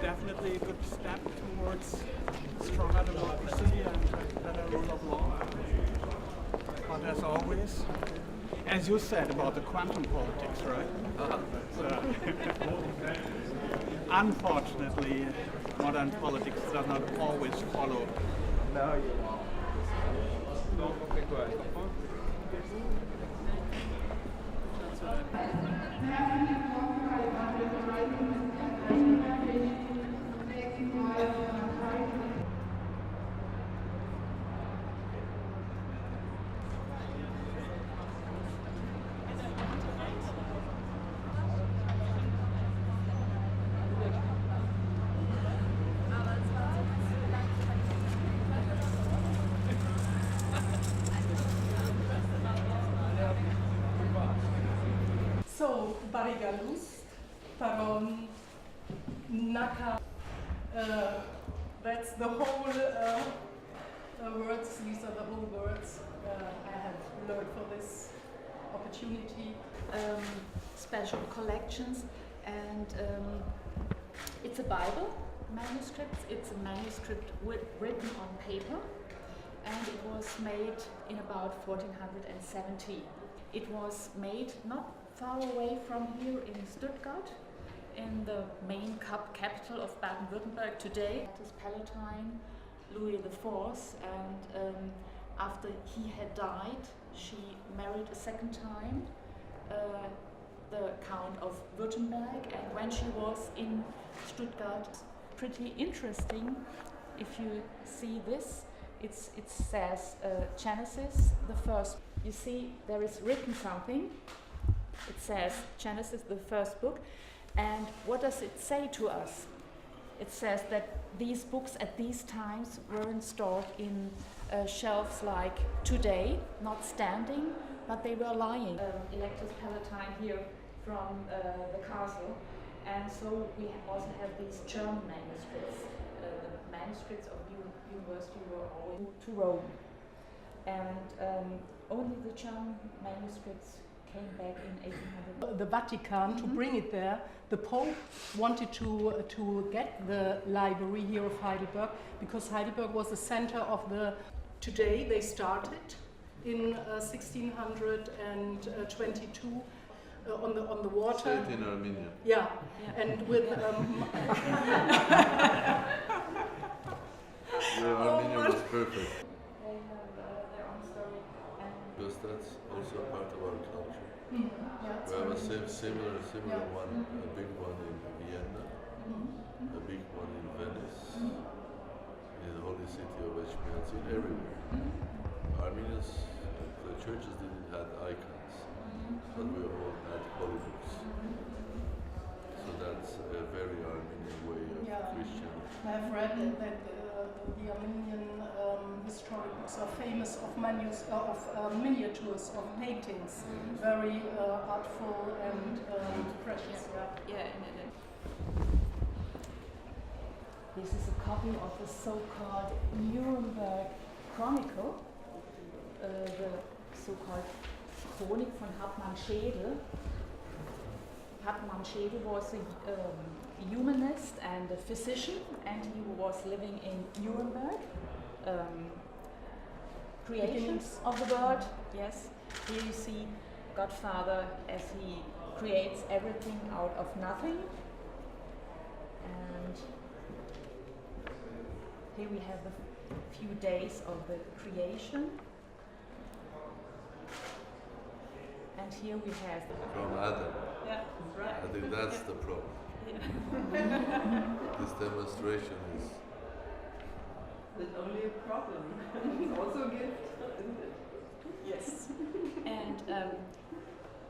Definitely a good step towards stronger democracy and better rule of law. But as always, as you said about the quantum politics, right? Unfortunately, modern politics does not always follow. No, So, Barigalus, Paron, Naka, that's the whole words, these are the whole words I have learned for this opportunity. Special collections, and it's a Bible manuscript. It's a manuscript written on paper, and it was made in about 1470. It was made not far away from here in Stuttgart, in the main capital of Baden-Württemberg today. His Palatine, Louis IV, and after he had died, she married a second time, the Count of Württemberg, and when she was in Stuttgart, pretty interesting. If you see this, it says Genesis, the first. You see, there is written something. It says Genesis, the first book, and what does it say to us? It says that these books at these times weren't stored in shelves like today, not standing, but they were lying. Elector's Palatine here from the castle, and so we also have these German manuscripts. The manuscripts of university were always to Rome, and only the German manuscripts came back in 1800. The Vatican, to bring it there, the Pope wanted to get the library here of Heidelberg, because Heidelberg was the center of the. Today they started in 1622 on the water. State in Armenia. Yeah, and with. Armenia was perfect. They have their own story, and Because that's also part of our culture. Yeah, We have a similar one, a big one in Vienna, a big one in Venice, in the holy city of Echmiadzin, everywhere. Armenians, the churches didn't have icons, but we all had holy books. So that's a very Armenian way of Christianity. I've read that the Armenian historic books are famous of miniatures, of paintings, very artful and precious. this is a copy of the so-called Nuremberg Chronicle, the so-called Chronik von Hartmann Schädel. Hartmann Schädel was a humanist and a physician, and he was living in Nuremberg. Creations of the world, yes. Here you see Godfather as he creates everything out of nothing. And here we have the few days of the creation. And here we have From Adam. Yeah, right. I think that's the problem. Yeah. This demonstration is. It's only a problem. It's also a gift, isn't it? Yes. And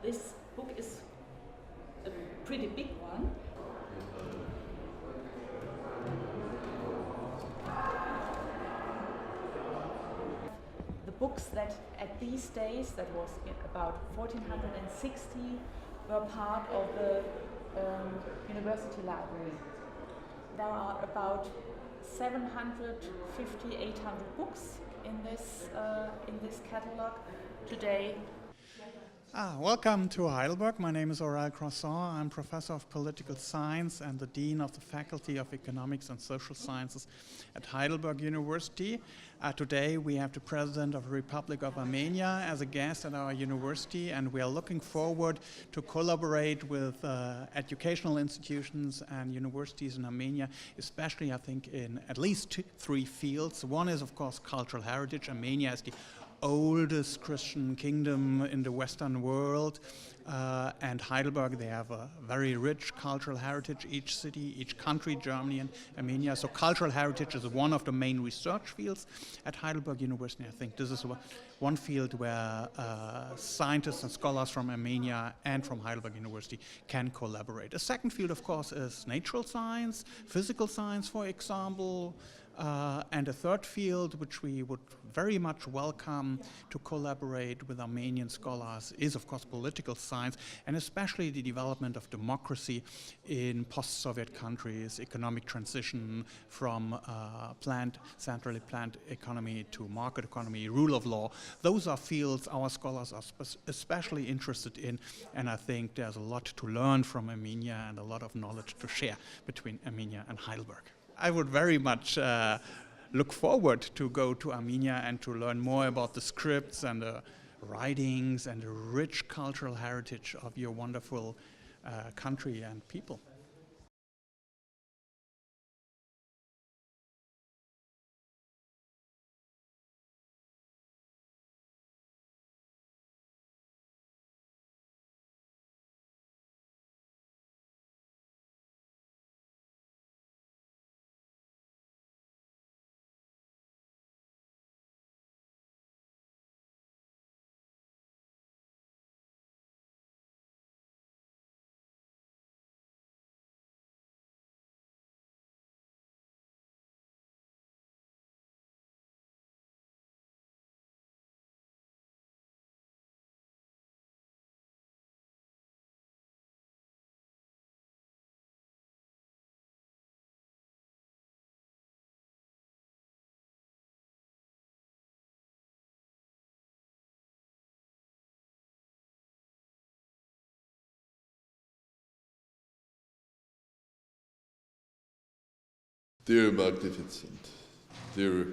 this book is a pretty big one. The books that at these days, that was in about 1460, were part of the university library. There are about 750, 800 books in this catalog today. Welcome to Heidelberg. My name is Aurel Croissant. I'm professor of political science and the dean of the Faculty of Economics and Social Sciences at Heidelberg University. Today we have the President of the Republic of Armenia as a guest at our university, and we are looking forward to collaborate with educational institutions and universities in Armenia, especially I think in at least three fields. One is of course cultural heritage. Armenia is the oldest Christian kingdom in the Western world, and Heidelberg, they have a very rich cultural heritage, each city, each country, Germany and Armenia. So cultural heritage is one of the main research fields at Heidelberg University. I think this is one field where scientists and scholars from Armenia and from Heidelberg University can collaborate. A second field, of course, is natural science, physical science, for example, and a third field, which we would very much welcome to collaborate with Armenian scholars, is of course political science, and especially the development of democracy in post-Soviet countries, economic transition from centrally planned economy to market economy, rule of law. Those are fields our scholars are especially interested in, and I think there's a lot to learn from Armenia and a lot of knowledge to share between Armenia and Heidelberg. I would very much look forward to go to Armenia and to learn more about the scripts and the writings and the rich cultural heritage of your wonderful country and people. Dear Magnificent, dear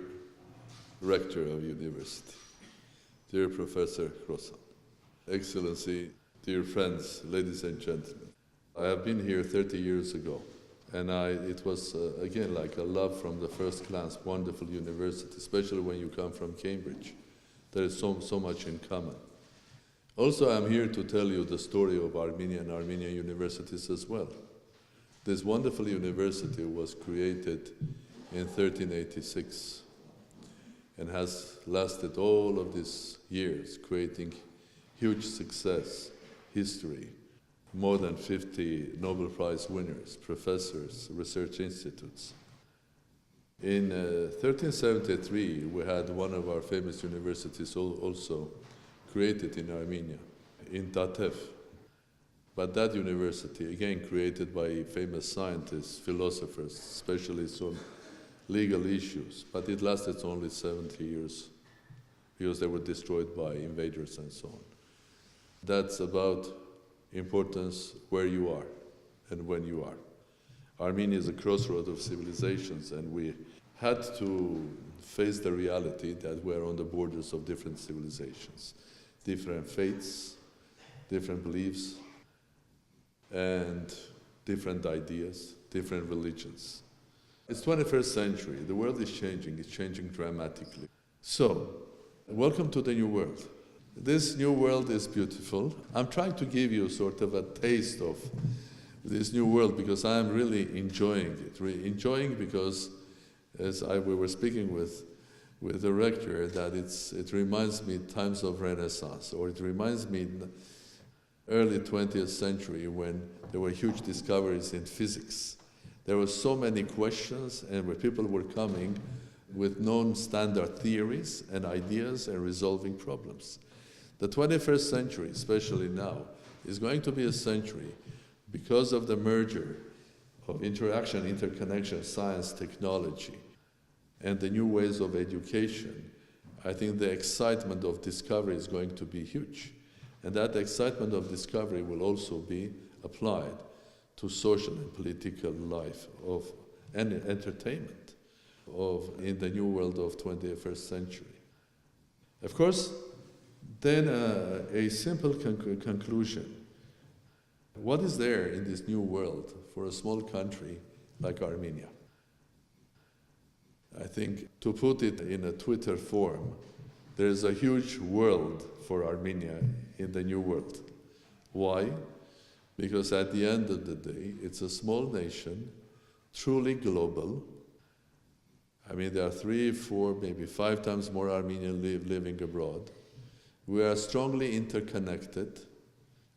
Rector of University, dear Professor Croissant, Excellency, dear friends, ladies and gentlemen, I have been here 30 years ago, and it was again like a love from the first glance, wonderful university, especially when you come from Cambridge. There is so much in common. Also, I'm here to tell you the story of Armenia and Armenian universities as well. This wonderful university was created in 1386 and has lasted all of these years, creating huge success, history, more than 50 Nobel Prize winners, professors, research institutes. In 1373, we had one of our famous universities also created in Armenia, in Datev. But that university, again created by famous scientists, philosophers, specialists on legal issues, but it lasted only 70 years because they were destroyed by invaders and so on. That's about importance where you are and when you are. Armenia is a crossroad of civilizations, and we had to face the reality that we're on the borders of different civilizations, different faiths, different beliefs, and different ideas, different religions. It's 21st century. The world is changing. It's changing dramatically. So, welcome to the new world. This new world is beautiful. I'm trying to give you sort of a taste of this new world because I am really enjoying it. Really enjoying because, as we were speaking with the rector, that it reminds me times of Renaissance, or it reminds me early 20th century when there were huge discoveries in physics. There were so many questions, and where people were coming with known standard theories and ideas and resolving problems. The 21st century, especially now, is going to be a century because of the merger of interaction, interconnection, science, technology, and the new ways of education. I think the excitement of discovery is going to be huge. And that excitement of discovery will also be applied to social and political life of and entertainment in the new world of 21st century. Of course, then a simple conclusion. What is there in this new world for a small country like Armenia? I think, to put it in a Twitter form, there is a huge world for Armenia in the new world. Why? Because at the end of the day, it's a small nation, truly global. I mean, there are 3, 4, maybe 5 times more Armenians living abroad. We are strongly interconnected.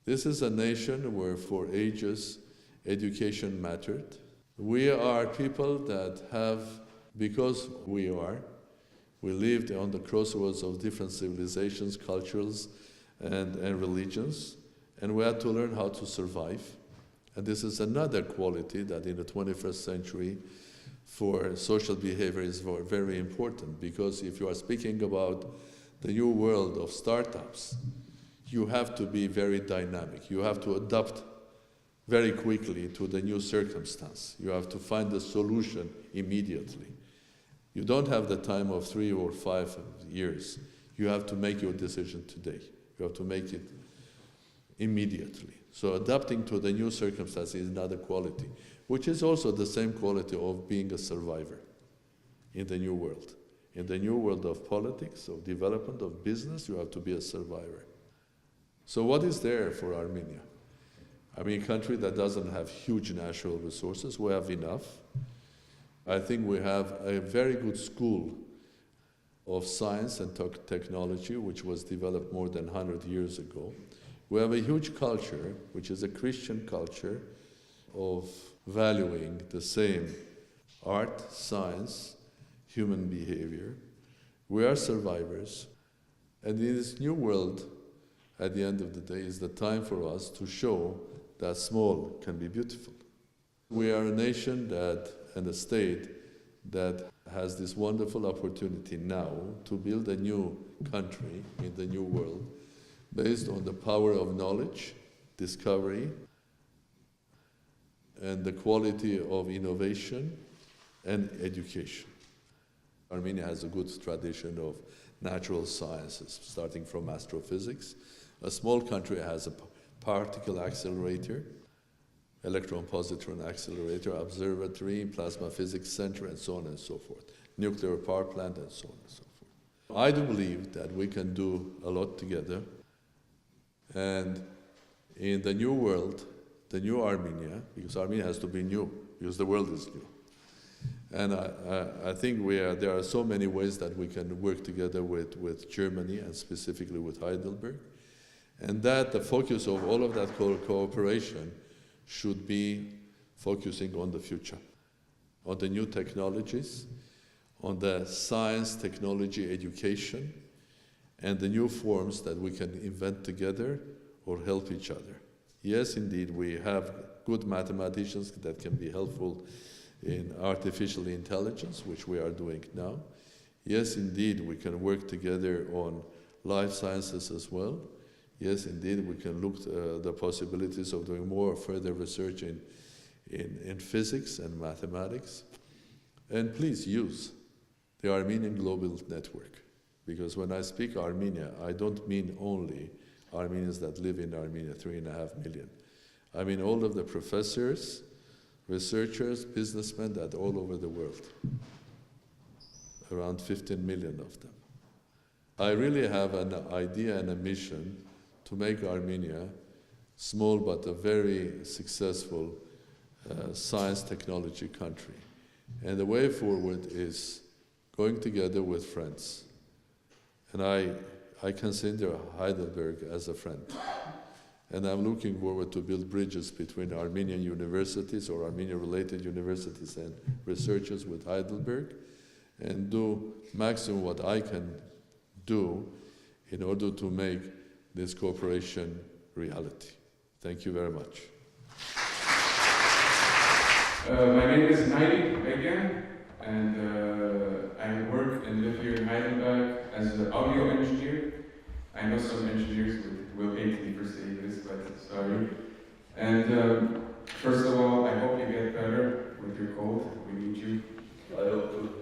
This is a nation where for ages education mattered. We are people that have, because we lived on the crossroads of different civilizations, cultures, and religions, and we had to learn how to survive. And this is another quality that in the 21st century for social behavior is very important, because if you are speaking about the new world of startups, you have to be very dynamic. You have to adapt very quickly to the new circumstance. You have to find the solution immediately. You don't have the time of 3 or 5 years. You have to make your decision today. You have to make it immediately. So adapting to the new circumstance is another quality, which is also the same quality of being a survivor in the new world. In the new world of politics, of development, of business, you have to be a survivor. So what is there for Armenia? I mean, a country that doesn't have huge natural resources, we have enough. I think we have a very good school of science and technology, which was developed more than 100 years ago. We have a huge culture, which is a Christian culture, of valuing the same art, science, human behavior. We are survivors. And in this new world, at the end of the day, is the time for us to show that small can be beautiful. We are a nation and a state that has this wonderful opportunity now to build a new country in the new world based on the power of knowledge, discovery, and the quality of innovation and education. Armenia has a good tradition of natural sciences, starting from astrophysics. A small country has a particle accelerator, electron-positron accelerator, observatory, plasma physics center, and so on and so forth, nuclear power plant, and so on and so forth. I do believe that we can do a lot together, and in the new world, the new Armenia, because Armenia has to be new, because the world is new. And I think there are so many ways that we can work together with Germany, and specifically with Heidelberg, and that the focus of all of that cooperation should be focusing on the future, on the new technologies, on the science, technology, education, and the new forms that we can invent together or help each other. Yes, indeed, we have good mathematicians that can be helpful in artificial intelligence, which we are doing now. Yes, indeed, we can work together on life sciences as well. Yes, indeed, we can look at the possibilities of doing more further research in physics and mathematics. And please use the Armenian Global Network, because when I speak Armenia, I don't mean only Armenians that live in Armenia, 3.5 million. I mean all of the professors, researchers, businessmen that all over the world, around 15 million of them. I really have an idea and a mission to make Armenia small but a very successful science technology country. And the way forward is going together with friends. And I consider Heidelberg as a friend. And I'm looking forward to build bridges between Armenian universities or Armenian-related universities and researchers with Heidelberg, and do maximum what I can do in order to make this cooperation reality. Thank you very much. My name is Naili again, and I work and live here in Heidelberg as an audio engineer. I know some engineers with will hate me for saying this, but sorry. And first of all, I hope you get better with your cold. We need you. I hope to.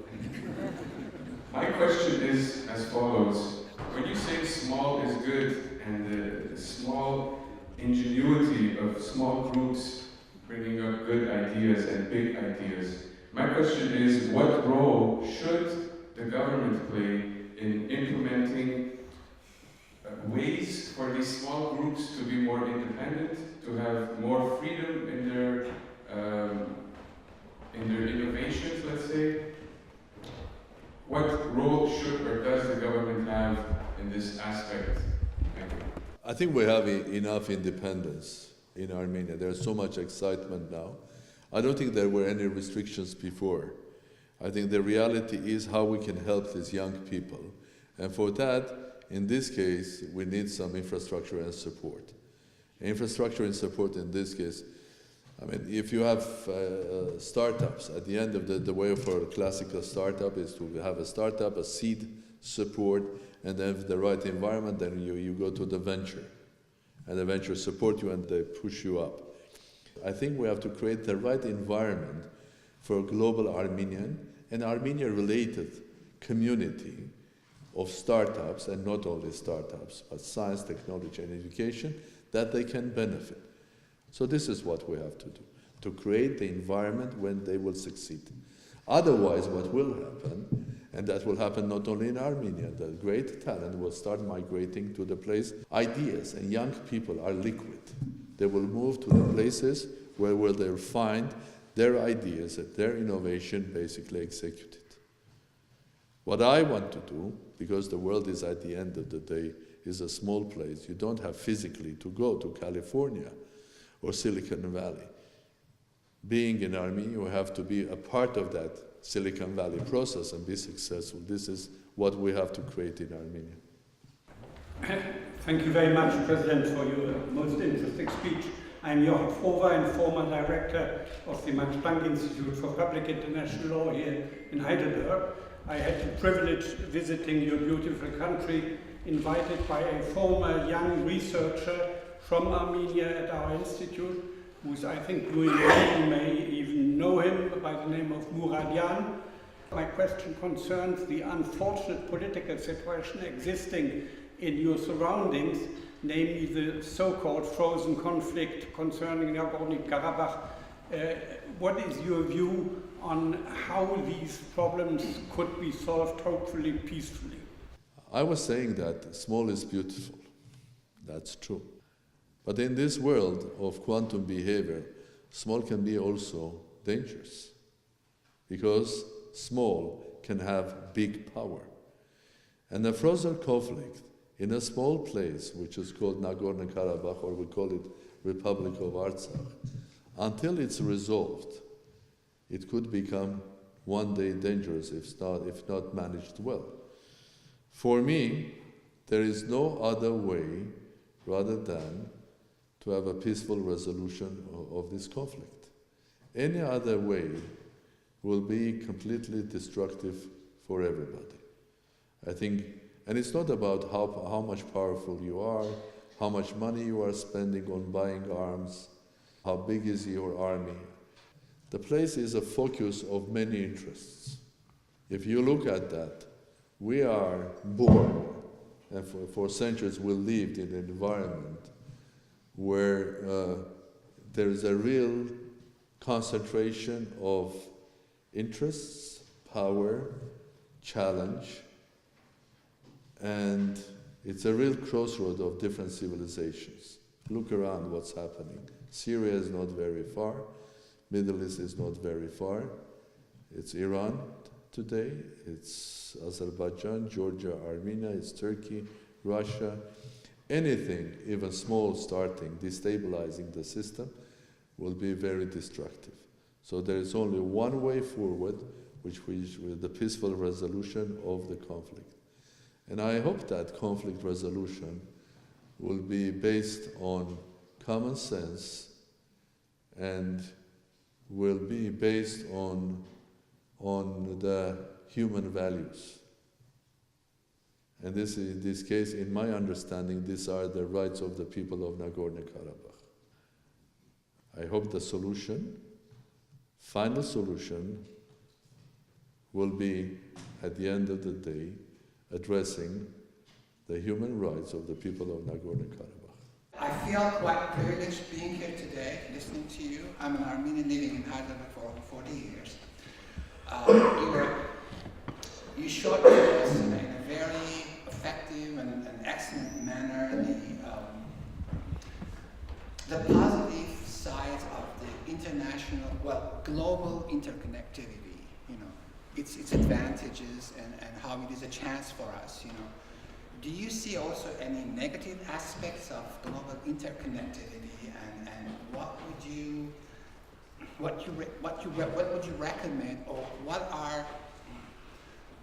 My question is as follows. When you say small is good and the small ingenuity of small groups bringing up good ideas and big ideas, my question is, what role should the government play in implementing ways for these small groups to be more independent, to have more freedom in their innovations, let's say? What role should or does the government have in this aspect? Thank you. I think we have enough independence in Armenia. There's so much excitement now. I don't think there were any restrictions before. I think the reality is how we can help these young people. And for that, in this case, we need some infrastructure and support. Infrastructure and support in this case, I mean, if you have startups, at the end of the way for a classical startup is to have a startup, a seed support, and then the right environment, then you go to the venture. And the venture support you and they push you up. I think we have to create the right environment for a global Armenian and Armenia-related community of startups, and not only startups, but science, technology, and education, that they can benefit. So this is what we have to do, to create the environment when they will succeed. Otherwise, what will happen, and that will happen not only in Armenia, the great talent will start migrating to the place. Ideas and young people are liquid. They will move to the places where they'll find their ideas and their innovation basically executed. What I want to do, because the world is at the end of the day, is a small place. You don't have physically to go to California or Silicon Valley. Being in Armenia, you have to be a part of that Silicon Valley process and be successful. This is what we have to create in Armenia. Thank you very much, President, for your most interesting speech. I'm Jochen Frover and former director of the Max Planck Institute for Public International Law here in Heidelberg. I had the privilege visiting your beautiful country, invited by a former young researcher from Armenia at our institute, who's, I think, you may even know him by the name of Muradyan. My question concerns the unfortunate political situation existing in your surroundings, namely the so-called frozen conflict concerning Nagorno-Karabakh. What is your view on how these problems could be solved, hopefully peacefully? I was saying that small is beautiful. That's true. But in this world of quantum behavior, small can be also dangerous, because small can have big power. And the frozen conflict in a small place, which is called Nagorno-Karabakh, or we call it Republic of Artsakh, until it's resolved, it could become one day dangerous if not managed well. For me, there is no other way rather than to have a peaceful resolution of this conflict. Any other way will be completely destructive for everybody. I think, and it's not about how much powerful you are, how much money you are spending on buying arms, how big is your army. The place is a focus of many interests. If you look at that, we are born, and for centuries we lived in an environment where there is a real concentration of interests, power, challenge, and it's a real crossroad of different civilizations. Look around what's happening. Syria is not very far. Middle East is not very far. It's Iran today. It's Azerbaijan, Georgia, Armenia. It's Turkey, Russia. Anything, even small, starting, destabilizing the system will be very destructive. So there is only one way forward, which is the peaceful resolution of the conflict. And I hope that conflict resolution will be based on common sense and will be based on the human values. And in this case, in my understanding, these are the rights of the people of Nagorno-Karabakh. I hope the final solution, will be, at the end of the day, addressing the human rights of the people of Nagorno-Karabakh. I feel quite privileged being here today, listening to you. I'm an Armenian living in Heidelberg for over 40 years. You showed to us in a very effective and excellent manner the positive sides of the international, global interconnectivity, its advantages and how it is a chance for us, Do you see also any negative aspects of global interconnectivity, and what would you recommend, or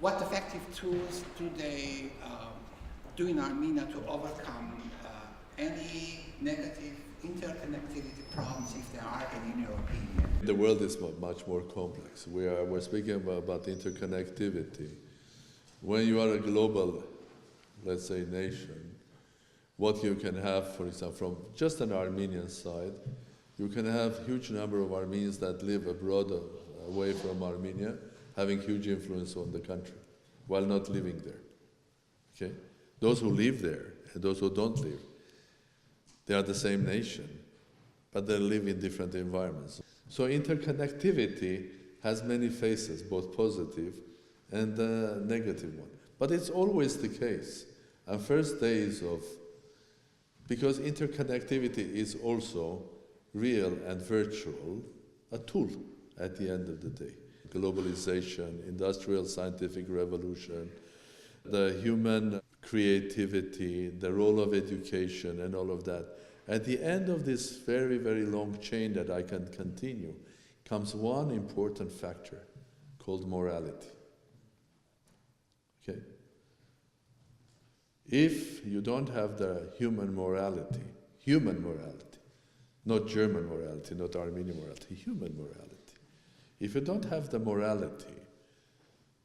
what effective tools do they do in Armenia to overcome any negative interconnectivity problems, if there are any, in your opinion? The world is much more complex. We're speaking about interconnectivity. When you are a global, let's say, nation, what you can have, for example, from just an Armenian side, you can have huge number of Armenians that live abroad, away from Armenia, having huge influence on the country, while not living there. Okay? Those who live there and those who don't live, they are the same nation, but they live in different environments. So interconnectivity has many faces, both positive and negative one. But it's always the case. And first days because interconnectivity is also real and virtual, a tool at the end of the day. Globalization, industrial scientific revolution, the human creativity, the role of education and all of that. At the end of this very, very long chain that I can continue comes one important factor called morality. Okay? If you don't have the human morality, not German morality, not Armenian morality, human morality. If you don't have the morality,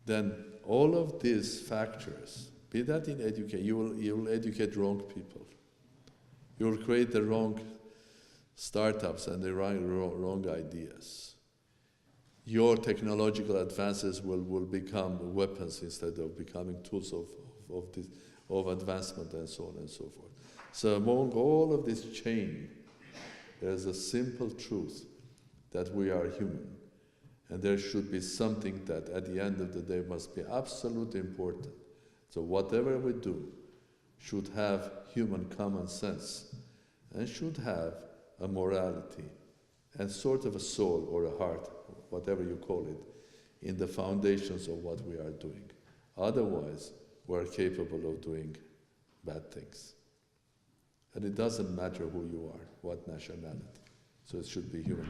then all of these factors, be that in education, you will educate wrong people. You will create the wrong startups and the wrong ideas. Your technological advances will become weapons instead of becoming tools of advancement and so on and so forth. So among all of this chain, there's a simple truth that we are human. And there should be something that at the end of the day must be absolutely important. So whatever we do should have human common sense and should have a morality and sort of a soul or a heart, whatever you call it, in the foundations of what we are doing. Otherwise, we're capable of doing bad things. And it doesn't matter who you are, what nationality. So it should be human.